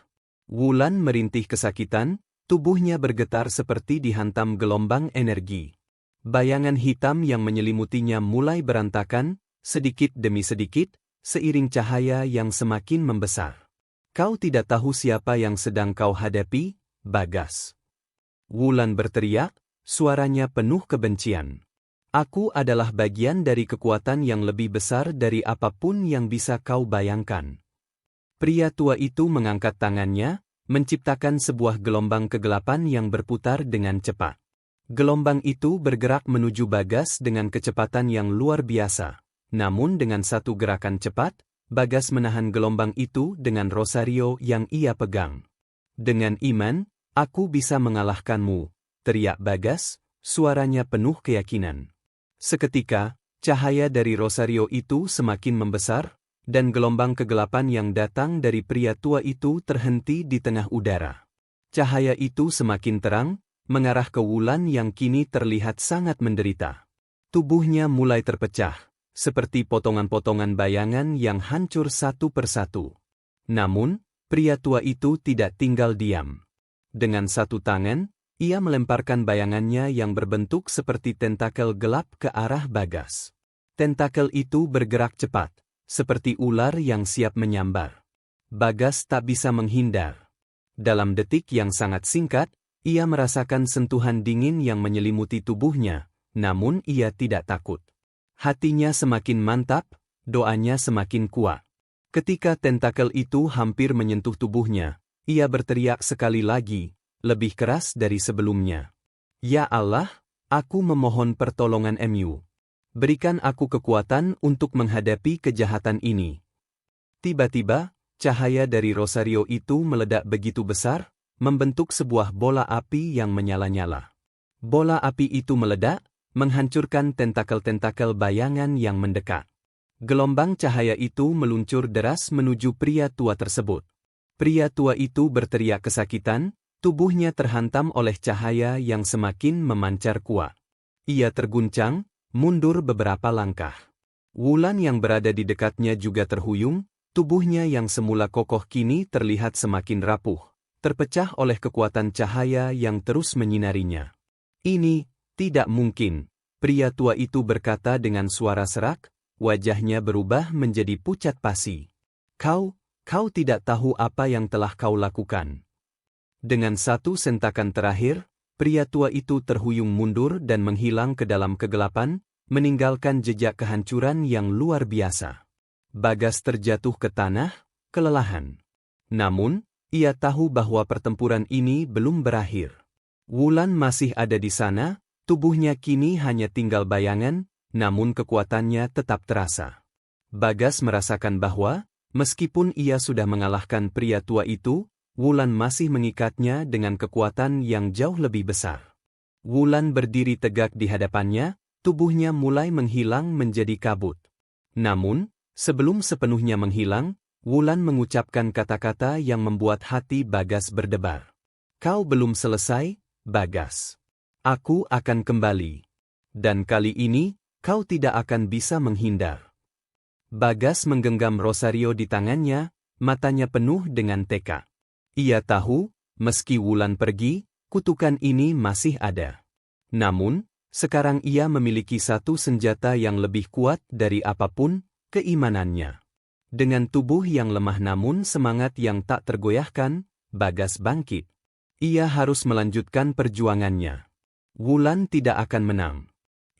Wulan merintih kesakitan, tubuhnya bergetar seperti dihantam gelombang energi. Bayangan hitam yang menyelimutinya mulai berantakan, sedikit demi sedikit, seiring cahaya yang semakin membesar. "Kau tidak tahu siapa yang sedang kau hadapi, Bagas." Wulan berteriak, suaranya penuh kebencian. "Aku adalah bagian dari kekuatan yang lebih besar dari apapun yang bisa kau bayangkan." Pria tua itu mengangkat tangannya, menciptakan sebuah gelombang kegelapan yang berputar dengan cepat. Gelombang itu bergerak menuju Bagas dengan kecepatan yang luar biasa. Namun dengan satu gerakan cepat, Bagas menahan gelombang itu dengan rosario yang ia pegang. "Dengan iman, aku bisa mengalahkanmu," teriak Bagas, suaranya penuh keyakinan. Seketika, cahaya dari rosario itu semakin membesar, dan gelombang kegelapan yang datang dari pria tua itu terhenti di tengah udara. Cahaya itu semakin terang, mengarah ke Wulan yang kini terlihat sangat menderita. Tubuhnya mulai terpecah, seperti potongan-potongan bayangan yang hancur satu persatu. Namun, pria tua itu tidak tinggal diam. Dengan satu tangan, ia melemparkan bayangannya yang berbentuk seperti tentakel gelap ke arah Bagas. Tentakel itu bergerak cepat, seperti ular yang siap menyambar. Bagas tak bisa menghindar. Dalam detik yang sangat singkat, ia merasakan sentuhan dingin yang menyelimuti tubuhnya, namun ia tidak takut. Hatinya semakin mantap, doanya semakin kuat. Ketika tentakel itu hampir menyentuh tubuhnya, ia berteriak sekali lagi, lebih keras dari sebelumnya. Ya Allah, aku memohon pertolongan MU. Berikan aku kekuatan untuk menghadapi kejahatan ini. Tiba-tiba, cahaya dari Rosario itu meledak begitu besar, membentuk sebuah bola api yang menyala-nyala. Bola api itu meledak, menghancurkan tentakel-tentakel bayangan yang mendekat. Gelombang cahaya itu meluncur deras menuju pria tua tersebut. Pria tua itu berteriak kesakitan, tubuhnya terhantam oleh cahaya yang semakin memancar kuat. Ia terguncang, mundur beberapa langkah. Wulan yang berada di dekatnya juga terhuyung, tubuhnya yang semula kokoh kini terlihat semakin rapuh, terpecah oleh kekuatan cahaya yang terus menyinarinya. Ini tidak mungkin, pria tua itu berkata dengan suara serak, wajahnya berubah menjadi pucat pasi. Kau tidak tahu apa yang telah kau lakukan. Dengan satu sentakan terakhir, pria tua itu terhuyung mundur dan menghilang ke dalam kegelapan, meninggalkan jejak kehancuran yang luar biasa. Bagas terjatuh ke tanah, kelelahan. Namun, ia tahu bahwa pertempuran ini belum berakhir. Wulan masih ada di sana, tubuhnya kini hanya tinggal bayangan, namun kekuatannya tetap terasa. Bagas merasakan bahwa, meskipun ia sudah mengalahkan pria tua itu, Wulan masih mengikatnya dengan kekuatan yang jauh lebih besar. Wulan berdiri tegak di hadapannya, tubuhnya mulai menghilang menjadi kabut. Namun, sebelum sepenuhnya menghilang, Wulan mengucapkan kata-kata yang membuat hati Bagas berdebar. Kau belum selesai, Bagas. Aku akan kembali. Dan kali ini, kau tidak akan bisa menghindar. Bagas menggenggam Rosario di tangannya, matanya penuh dengan tekad. Ia tahu, meski Wulan pergi, kutukan ini masih ada. Namun, sekarang ia memiliki satu senjata yang lebih kuat dari apapun, keimanannya. Dengan tubuh yang lemah namun semangat yang tak tergoyahkan, Bagas bangkit. Ia harus melanjutkan perjuangannya. Wulan tidak akan menang.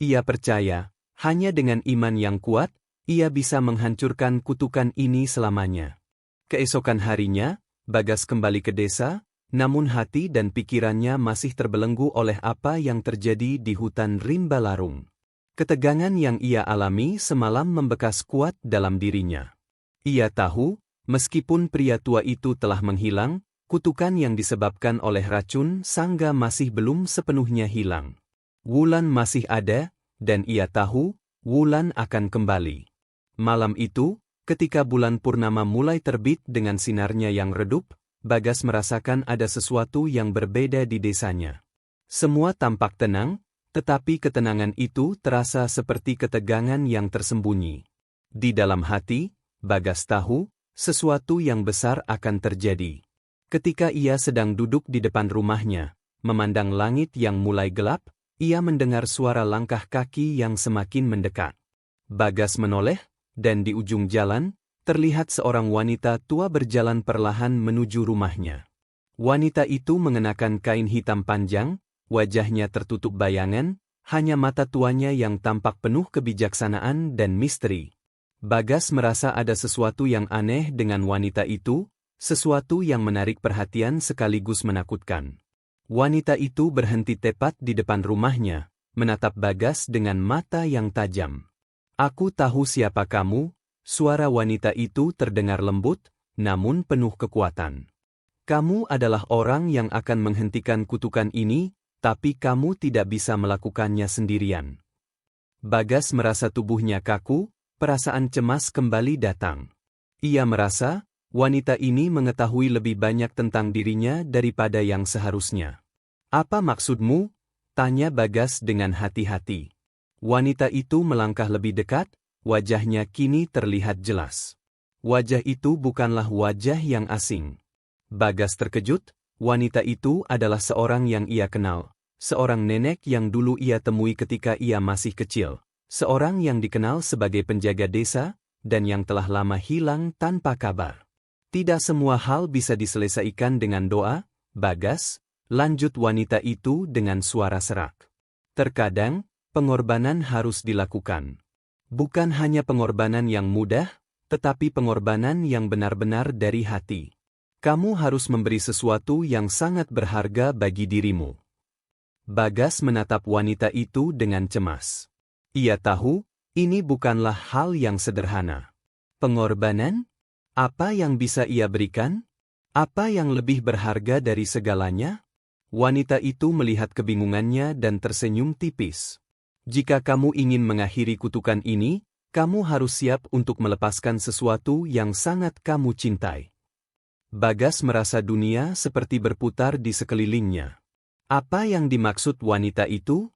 Ia percaya, hanya dengan iman yang kuat, ia bisa menghancurkan kutukan ini selamanya. Keesokan harinya, Bagas kembali ke desa, namun hati dan pikirannya masih terbelenggu oleh apa yang terjadi di hutan Rimba Larung. Ketegangan yang ia alami semalam membekas kuat dalam dirinya. Ia tahu, meskipun pria tua itu telah menghilang, kutukan yang disebabkan oleh racun sangga masih belum sepenuhnya hilang. Wulan masih ada, dan ia tahu, Wulan akan kembali. Malam itu, ketika bulan purnama mulai terbit dengan sinarnya yang redup, Bagas merasakan ada sesuatu yang berbeda di desanya. Semua tampak tenang, tetapi ketenangan itu terasa seperti ketegangan yang tersembunyi. Di dalam hati, Bagas tahu, sesuatu yang besar akan terjadi. Ketika ia sedang duduk di depan rumahnya, memandang langit yang mulai gelap, ia mendengar suara langkah kaki yang semakin mendekat. Bagas menoleh, dan di ujung jalan, terlihat seorang wanita tua berjalan perlahan menuju rumahnya. Wanita itu mengenakan kain hitam panjang, wajahnya tertutup bayangan, hanya mata tuanya yang tampak penuh kebijaksanaan dan misteri. Bagas merasa ada sesuatu yang aneh dengan wanita itu, sesuatu yang menarik perhatian sekaligus menakutkan. Wanita itu berhenti tepat di depan rumahnya, menatap Bagas dengan mata yang tajam. Aku tahu siapa kamu, suara wanita itu terdengar lembut, namun penuh kekuatan. Kamu adalah orang yang akan menghentikan kutukan ini, tapi kamu tidak bisa melakukannya sendirian. Bagas merasa tubuhnya kaku, perasaan cemas kembali datang. Ia merasa, wanita ini mengetahui lebih banyak tentang dirinya daripada yang seharusnya. Apa maksudmu? Tanya Bagas dengan hati-hati. Wanita itu melangkah lebih dekat, wajahnya kini terlihat jelas. Wajah itu bukanlah wajah yang asing. Bagas terkejut, Wanita itu adalah seorang yang ia kenal, seorang nenek yang dulu ia temui ketika ia masih kecil, seorang yang dikenal sebagai penjaga desa, dan yang telah lama hilang tanpa kabar. Tidak semua hal bisa diselesaikan dengan doa, Bagas, lanjut wanita itu dengan suara serak. Terkadang, pengorbanan harus dilakukan. Bukan hanya pengorbanan yang mudah, tetapi pengorbanan yang benar-benar dari hati. Kamu harus memberi sesuatu yang sangat berharga bagi dirimu. Bagas menatap wanita itu dengan cemas. Ia tahu, ini bukanlah hal yang sederhana. Pengorbanan? Apa yang bisa ia berikan? Apa yang lebih berharga dari segalanya? Wanita itu melihat kebingungannya dan tersenyum tipis. Jika kamu ingin mengakhiri kutukan ini, kamu harus siap untuk melepaskan sesuatu yang sangat kamu cintai. Bagas merasa dunia seperti berputar di sekelilingnya. Apa yang dimaksud wanita itu?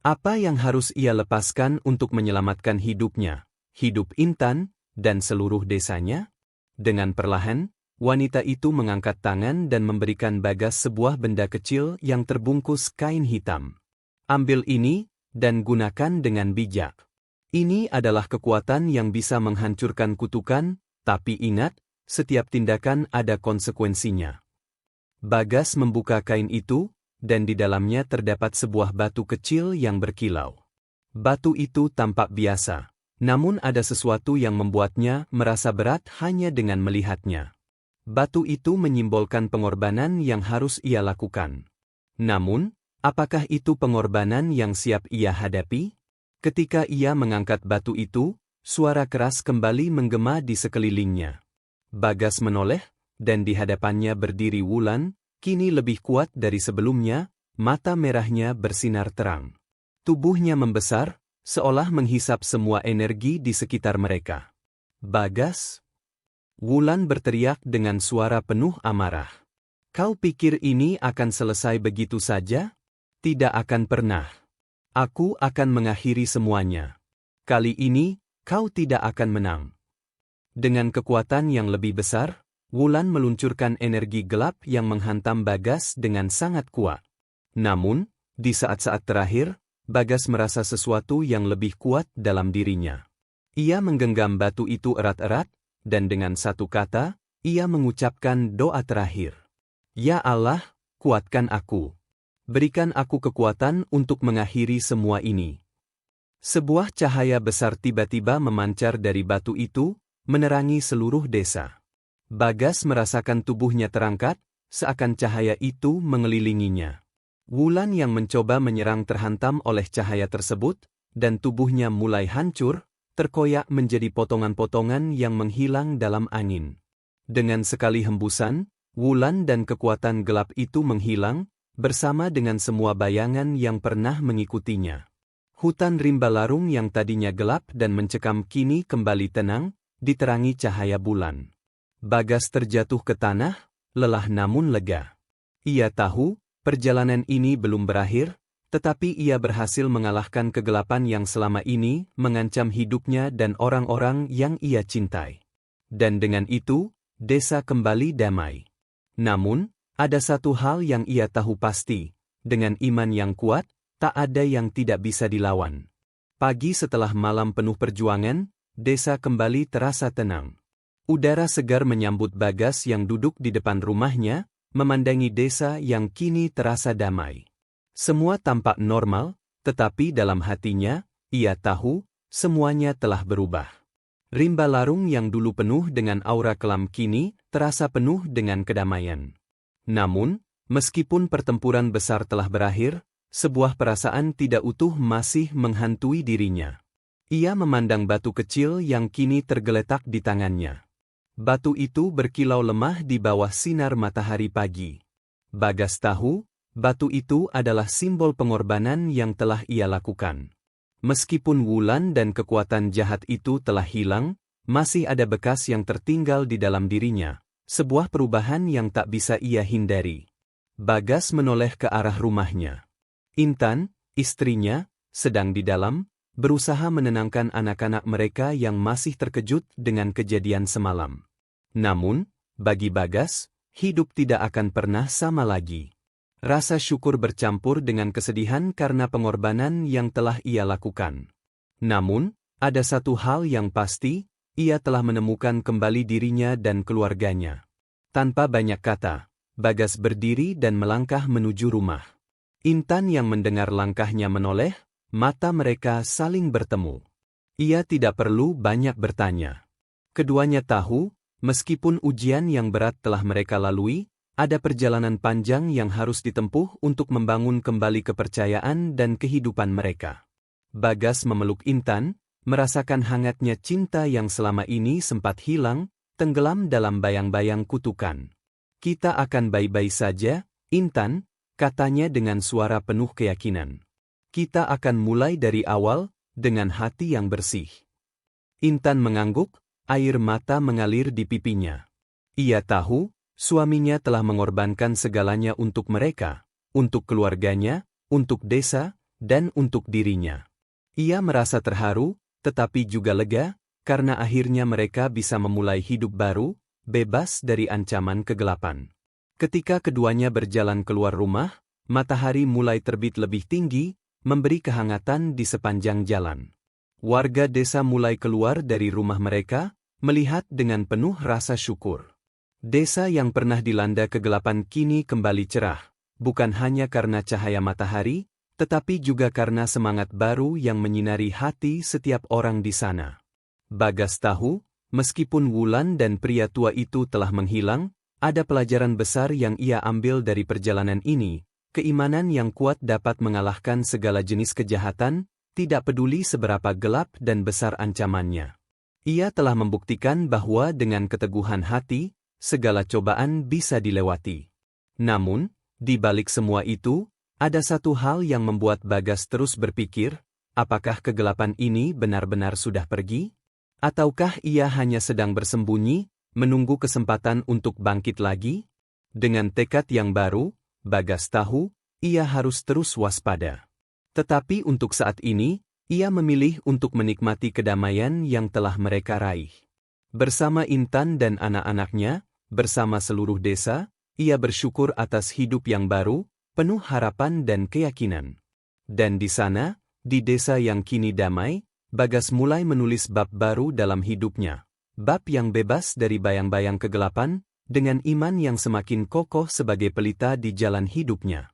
Apa yang harus ia lepaskan untuk menyelamatkan hidupnya, hidup Intan, dan seluruh desanya? Dengan perlahan, wanita itu mengangkat tangan dan memberikan Bagas sebuah benda kecil yang terbungkus kain hitam. Ambil ini, dan gunakan dengan bijak. Ini adalah kekuatan yang bisa menghancurkan kutukan, tapi ingat, setiap tindakan ada konsekuensinya. Bagas membuka kain itu, dan di dalamnya terdapat sebuah batu kecil yang berkilau. Batu itu tampak biasa, namun ada sesuatu yang membuatnya merasa berat hanya dengan melihatnya. Batu itu menyimbolkan pengorbanan yang harus ia lakukan. Namun, apakah itu pengorbanan yang siap ia hadapi? Ketika ia mengangkat batu itu, suara keras kembali menggema di sekelilingnya. Bagas menoleh, dan di hadapannya berdiri Wulan, kini lebih kuat dari sebelumnya, mata merahnya bersinar terang. Tubuhnya membesar, seolah menghisap semua energi di sekitar mereka. Bagas? Wulan berteriak dengan suara penuh amarah. Kau pikir ini akan selesai begitu saja? Tidak akan pernah. Aku akan mengakhiri semuanya. Kali ini, kau tidak akan menang. Dengan kekuatan yang lebih besar, Wulan meluncurkan energi gelap yang menghantam Bagas dengan sangat kuat. Namun, di saat-saat terakhir, Bagas merasa sesuatu yang lebih kuat dalam dirinya. Ia menggenggam batu itu erat-erat, dan dengan satu kata, ia mengucapkan doa terakhir. Ya Allah, kuatkan aku. Berikan aku kekuatan untuk mengakhiri semua ini. Sebuah cahaya besar tiba-tiba memancar dari batu itu, menerangi seluruh desa. Bagas merasakan tubuhnya terangkat, seakan cahaya itu mengelilinginya. Wulan yang mencoba menyerang terhantam oleh cahaya tersebut, dan tubuhnya mulai hancur, terkoyak menjadi potongan-potongan yang menghilang dalam angin. Dengan sekali hembusan, Wulan dan kekuatan gelap itu menghilang, bersama dengan semua bayangan yang pernah mengikutinya. Hutan rimba larung yang tadinya gelap dan mencekam kini kembali tenang, diterangi cahaya bulan. Bagas terjatuh ke tanah, lelah namun lega. Ia tahu, perjalanan ini belum berakhir, tetapi ia berhasil mengalahkan kegelapan yang selama ini mengancam hidupnya dan orang-orang yang ia cintai. Dan dengan itu, desa kembali damai. Namun, ada satu hal yang ia tahu pasti, dengan iman yang kuat, tak ada yang tidak bisa dilawan. Pagi setelah malam penuh perjuangan, desa kembali terasa tenang. Udara segar menyambut Bagas yang duduk di depan rumahnya, memandangi desa yang kini terasa damai. Semua tampak normal, tetapi dalam hatinya, ia tahu, semuanya telah berubah. Rimba larung yang dulu penuh dengan aura kelam kini, terasa penuh dengan kedamaian. Namun, meskipun pertempuran besar telah berakhir, sebuah perasaan tidak utuh masih menghantui dirinya. Ia memandang batu kecil yang kini tergeletak di tangannya. Batu itu berkilau lemah di bawah sinar matahari pagi. Bagas tahu, batu itu adalah simbol pengorbanan yang telah ia lakukan. Meskipun Wulan dan kekuatan jahat itu telah hilang, masih ada bekas yang tertinggal di dalam dirinya, sebuah perubahan yang tak bisa ia hindari. Bagas menoleh ke arah rumahnya. Intan, istrinya, sedang di dalam, berusaha menenangkan anak-anak mereka yang masih terkejut dengan kejadian semalam. Namun, bagi Bagas, hidup tidak akan pernah sama lagi. Rasa syukur bercampur dengan kesedihan karena pengorbanan yang telah ia lakukan. Namun, ada satu hal yang pasti, ia telah menemukan kembali dirinya dan keluarganya. Tanpa banyak kata, Bagas berdiri dan melangkah menuju rumah. Intan yang mendengar langkahnya menoleh, mata mereka saling bertemu. Ia tidak perlu banyak bertanya. Keduanya tahu, meskipun ujian yang berat telah mereka lalui, ada perjalanan panjang yang harus ditempuh untuk membangun kembali kepercayaan dan kehidupan mereka. Bagas memeluk Intan, merasakan hangatnya cinta yang selama ini sempat hilang, tenggelam dalam bayang-bayang kutukan. "Kita akan baik-baik saja, Intan," katanya dengan suara penuh keyakinan. "Kita akan mulai dari awal, dengan hati yang bersih." Intan mengangguk, air mata mengalir di pipinya. Ia tahu, suaminya telah mengorbankan segalanya untuk mereka, untuk keluarganya, untuk desa, dan untuk dirinya. Ia merasa terharu, tetapi juga lega, karena akhirnya mereka bisa memulai hidup baru, bebas dari ancaman kegelapan. Ketika keduanya berjalan keluar rumah, matahari mulai terbit lebih tinggi, memberi kehangatan di sepanjang jalan. Warga desa mulai keluar dari rumah mereka, melihat dengan penuh rasa syukur. Desa yang pernah dilanda kegelapan kini kembali cerah, bukan hanya karena cahaya matahari, tetapi juga karena semangat baru yang menyinari hati setiap orang di sana. Bagas tahu, meskipun Wulan dan pria tua itu telah menghilang, ada pelajaran besar yang ia ambil dari perjalanan ini, keimanan yang kuat dapat mengalahkan segala jenis kejahatan, tidak peduli seberapa gelap dan besar ancamannya. Ia telah membuktikan bahwa dengan keteguhan hati, segala cobaan bisa dilewati. Namun, di balik semua itu, ada satu hal yang membuat Bagas terus berpikir, apakah kegelapan ini benar-benar sudah pergi? Ataukah ia hanya sedang bersembunyi, menunggu kesempatan untuk bangkit lagi? Dengan tekad yang baru, Bagas tahu, ia harus terus waspada. Tetapi untuk saat ini, ia memilih untuk menikmati kedamaian yang telah mereka raih. Bersama Intan dan anak-anaknya, bersama seluruh desa, ia bersyukur atas hidup yang baru, penuh harapan dan keyakinan. Dan di sana, di desa yang kini damai, Bagas mulai menulis bab baru dalam hidupnya. Bab yang bebas dari bayang-bayang kegelapan, dengan iman yang semakin kokoh sebagai pelita di jalan hidupnya.